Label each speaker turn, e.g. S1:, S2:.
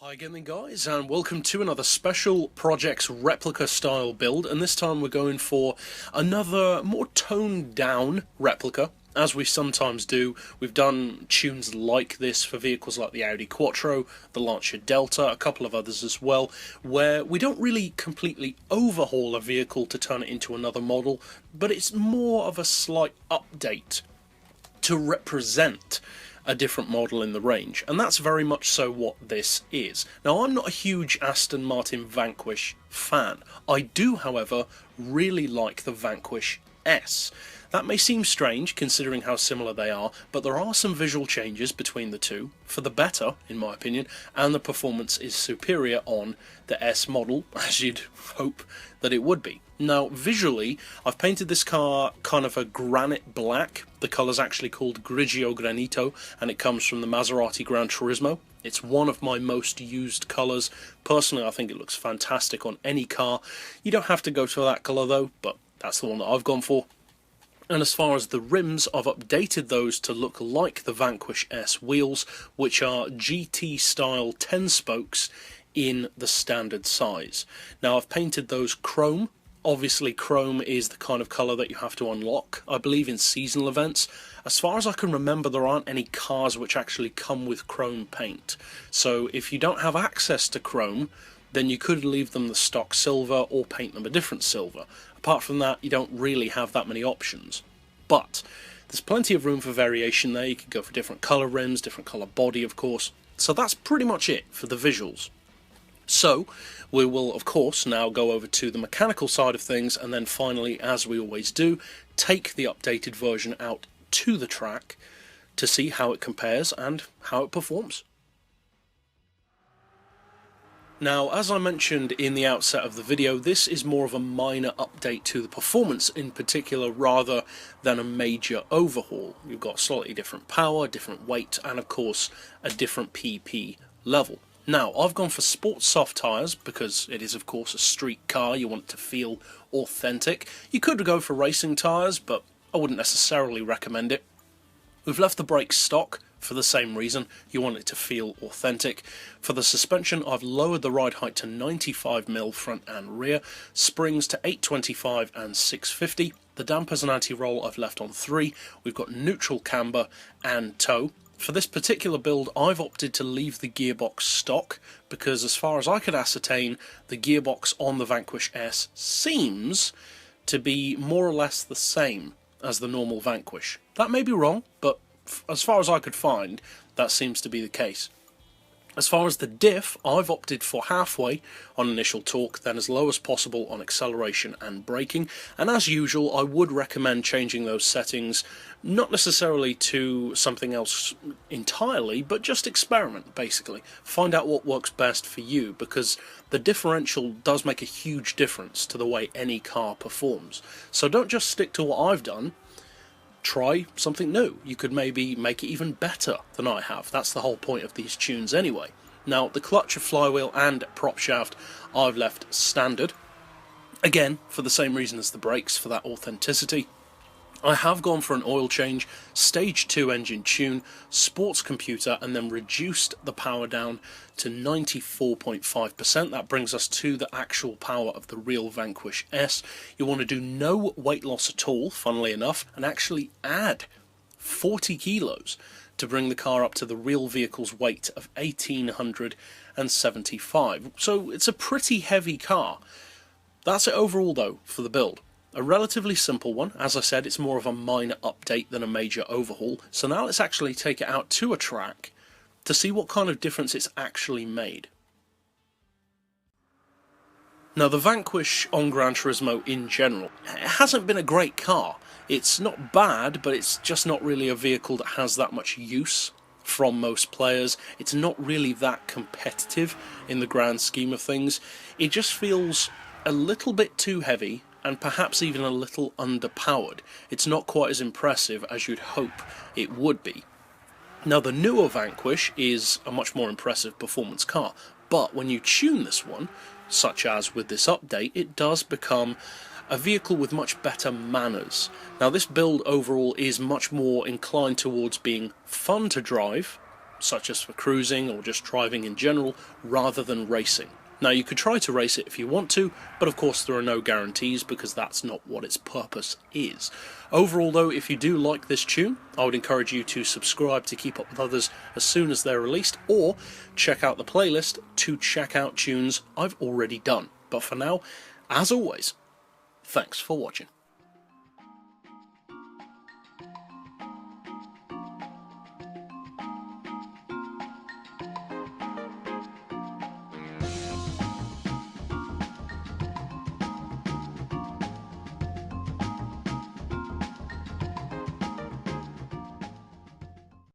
S1: Hi again then guys, and welcome to another special Projects Replica style build, and this time we're going for another more toned down replica. As we sometimes do, we've done tunes like this for vehicles like the Audi Quattro, the Lancia Delta, a couple of others as well, where we don't really completely overhaul a vehicle to turn it into another model, but it's more of a slight update to represent a different model in the range, and that's very much so what this is. Now, I'm not a huge Aston Martin Vanquish fan. I do, however, really like the Vanquish S. That may seem strange considering how similar they are, but there are some visual changes between the two, for the better in my opinion, and the performance is superior on the S model, as you'd hope that it would be. Now, visually, I've painted this car kind of a granite black. The colour's actually called Grigio Granito, and it comes from the Maserati Gran Turismo. It's one of my most used colours. Personally, I think it looks fantastic on any car. You don't have to go for that colour though, but that's the one that I've gone for. And as far as the rims, I've updated those to look like the Vanquish S wheels, which are GT style 10 spokes in the standard size. Now, I've painted those chrome. Obviously, chrome is the kind of colour that you have to unlock, I believe, in seasonal events. As far as I can remember, there aren't any cars which actually come with chrome paint. So if you don't have access to chrome, then you could leave them the stock silver or paint them a different silver. Apart from that, you don't really have that many options. But there's plenty of room for variation there. You could go for different colour rims, different colour body, of course. So that's pretty much it for the visuals. So, we will of course now go over to the mechanical side of things, and then finally, as we always do, take the updated version out to the track to see how it compares and how it performs. Now, as I mentioned in the outset of the video, this is more of a minor update to the performance in particular rather than a major overhaul. You've got slightly different power, different weight, and of course a different PP level. Now, I've gone for sports soft tyres because it is of course a street car, you want it to feel authentic. You could go for racing tyres, but I wouldn't necessarily recommend it. We've left the brakes stock for the same reason, you want it to feel authentic. For the suspension, I've lowered the ride height to 95mm front and rear, springs to 825 and 650. The dampers and anti-roll I've left on 3. We've got neutral camber and tow. For this particular build, I've opted to leave the gearbox stock because, as far as I could ascertain, the gearbox on the Vanquish S seems to be more or less the same as the normal Vanquish. That may be wrong, but as far as I could find, that seems to be the case. As far as the diff, I've opted for halfway on initial torque, then as low as possible on acceleration and braking, and as usual I would recommend changing those settings, not necessarily to something else entirely, but just experiment basically. Find out what works best for you, because the differential does make a huge difference to the way any car performs. So don't just stick to what I've done. Try something new. You could maybe make it even better than I have. That's the whole point of these tunes anyway. Now, the clutch, flywheel and prop shaft I've left standard. Again, for the same reason as the brakes, for that authenticity. I have gone for an oil change, stage 2 engine tune, sports computer, and then reduced the power down to 94.5%. That brings us to the actual power of the real Vanquish S. You want to do no weight loss at all, funnily enough, and actually add 40 kilos to bring the car up to the real vehicle's weight of 1,875. So it's a pretty heavy car. That's it overall though for the build. A relatively simple one. As I said, it's more of a minor update than a major overhaul. So now let's actually take it out to a track to see what kind of difference it's actually made. Now, the Vanquish on Gran Turismo in general, it hasn't been a great car. It's not bad, but it's just not really a vehicle that has that much use from most players. It's not really that competitive in the grand scheme of things. It just feels a little bit too heavy, and perhaps even a little underpowered. It's not quite as impressive as you'd hope it would be. Now, the newer Vanquish is a much more impressive performance car, but when you tune this one, such as with this update, it does become a vehicle with much better manners. Now, this build overall is much more inclined towards being fun to drive, such as for cruising or just driving in general, rather than racing. Now, you could try to race it if you want to, but of course there are no guarantees because that's not what its purpose is. Overall though, if you do like this tune, I would encourage you to subscribe to keep up with others as soon as they're released, or check out the playlist to check out tunes I've already done. But for now, as always, thanks for watching.